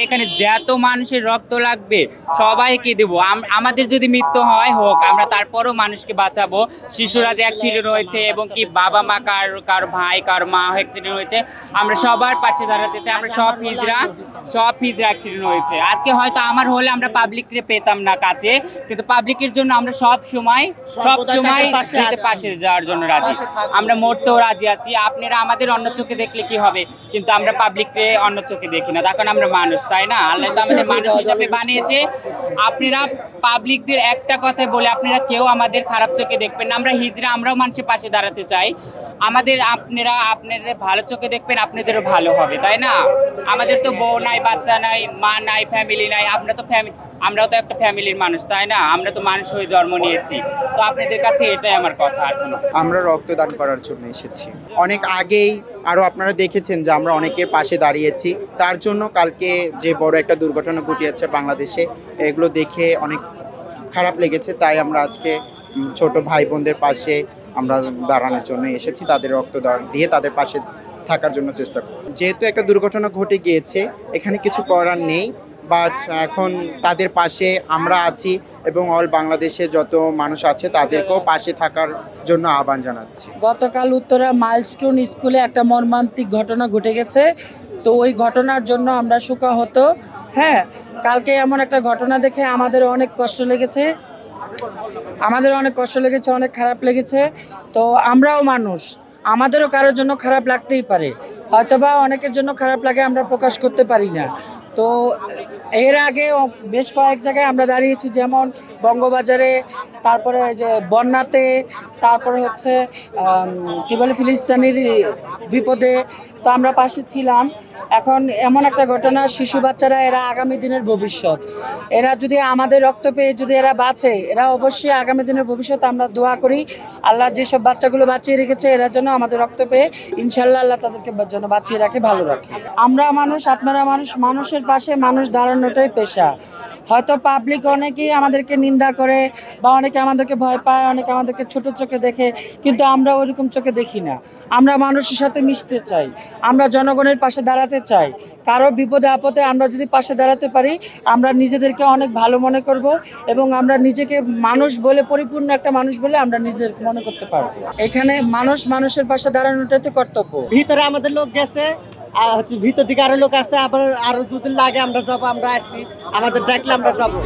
এখানে যত মানুষের রক্ত লাগবে সবাইকে দেব। আমাদের যদি মৃত্যু হয় হোক, আমরা তারপরও মানুষকে বাঁচাবো। শিশুরা যে অ্যাক্সিডেন্ট হয়েছে এবং কি বাবা মা কারো ভাই কারো মা অ্যাক্সিডেন্ট হয়েছে, আমরা সবার পাশে দাঁড়াতে চাই। আমরা সব হিজড়া অ্যাক্সিডেন্ট হয়েছে। আজকে হয়তো আমার হলে আমরা পাবলিককে পেতাম না কাছে, কিন্তু পাবলিকের জন্য আমরা সব সময় পাশে যাওয়ার জন্য রাজি। আমরা মরতেও রাজি আছি। আপনারা আমাদের অন্য চোখে দেখলে কি হবে, কিন্তু আমরা পাবলিককে অন্য চোখে দেখি না। তখন আমরা মানুষ, তাই না? আল্লাহ তো আমাদের মানুষ হিসাবে বানিয়েছে। আপনারা পাবলিকদের একটা কথা বলে আপনারা কেউ আমাদের খারাপ চোখে দেখবেন না। আমরা হিজড়া, আমরাও মানুষের পাশে দাঁড়াতে চাই। আপনাদের ভালো চোখে দেখবেন, আপনাদেরও ভালো হবে, তাই না? আমাদের তো বউ নাই, বাচ্চা নাই, মা নাই, ফ্যামিলি নাই। আমরাও তো একটা ফ্যামিলির মানুষ, তাই না? আমরা তো মানুষ হয়ে জন্ম নিয়েছি। তো আপনাদের কাছে এটাই আমার কথা। আর কোনো, আমরা রক্তদান করার জন্য এসেছি অনেক আগেই। আরও আপনারা দেখেছেন যে আমরা অনেকের পাশে দাঁড়িয়েছি। তার জন্য কালকে যে বড় একটা দুর্ঘটনা ঘটিয়েছে বাংলাদেশে, এগুলো দেখে অনেক খারাপ লেগেছে। তাই আমরা আজকে ছোট ভাই বোনদের পাশে আমরা দাঁড়ানোর জন্য এসেছি, তাদের রক্তদান দিয়ে তাদের পাশে থাকার জন্য চেষ্টা করি। যেহেতু একটা দুর্ঘটনা ঘটে গিয়েছে, এখানে কিছু করার নেই, বাট এখন তাদের পাশে আমরা আছি এবং অল বাংলাদেশে যত মানুষ আছে তাদেরকেও পাশে থাকার জন্য আহ্বান জানাচ্ছি। গতকাল উত্তরা মাইলস্টোন স্কুলে একটা মর্মান্তিক ঘটনা ঘটে গেছে। তো ওই ঘটনার জন্য আমরা শোকাহত। হ্যাঁ, কালকে এমন একটা ঘটনা দেখে আমাদের অনেক কষ্ট লেগেছে, অনেক খারাপ লেগেছে। তো আমরাও মানুষ, আমাদেরও কারোর জন্য খারাপ লাগতেই পারে, হয়তোবা অনেকের জন্য খারাপ লাগে, আমরা প্রকাশ করতে পারি না। তো এর আগে বেশ কয়েক জায়গায় আমরা দাঁড়িয়েছি, যেমন বঙ্গবাজারে, তারপরে যে বন্যাতে, তারপরে হচ্ছে কী বলে ফিলিস্তিনির বিপদে, তো আমরা পাশে ছিলাম। এখন এমন একটা ঘটনা, শিশু বাচ্চারা, এরা আগামী দিনের ভবিষ্যৎ। এরা যদি আমাদের রক্ত পেয়ে যদি এরা বাঁচে, এরা অবশ্যই আগামী দিনের ভবিষ্যৎ। আমরা দোয়া করি আল্লাহ যেসব বাচ্চাগুলো বাঁচিয়ে রেখেছে, এরা যেন আমাদের রক্ত পেয়ে ইনশাল্লাহ আল্লাহ তাদেরকে যেন বাঁচিয়ে রাখে, ভালো রাখে। আমরা মানুষ, আপনারা মানুষ, মানুষের পাশে মানুষ দাঁড়ানোটাই পেশা। হয়তো পাবলিক অনেকেই আমাদেরকে নিন্দা করে বা অনেকে আমাদেরকে ভয় পায়, অনেকে আমাদেরকে ছোট চোখে দেখে, কিন্তু আমরা ওইরকম চোখে দেখি না। আমরা মানুষের সাথে মিশতে চাই, আমরা জনগণের পাশে দাঁড়াতে চাই। কারো বিপদে আপদে আমরা যদি পাশে দাঁড়াতে পারি, আমরা নিজেদেরকে অনেক ভালো মনে করব এবং আমরা নিজেকে মানুষ বলে, পরিপূর্ণ একটা মানুষ বলে আমরা নিজেদেরকে মনে করতে পারবো। এখানে মানুষের পাশে দাঁড়ানোটাই তো কর্তব্য। ভিতরে আমাদের লোক গেছে, ভিতর দিকে আরো লোক আছে, আবার আরো দুদিন লাগে আমরা যাবো, আমরা আসছি, আমাদের ডাকলে আমরা যাবো।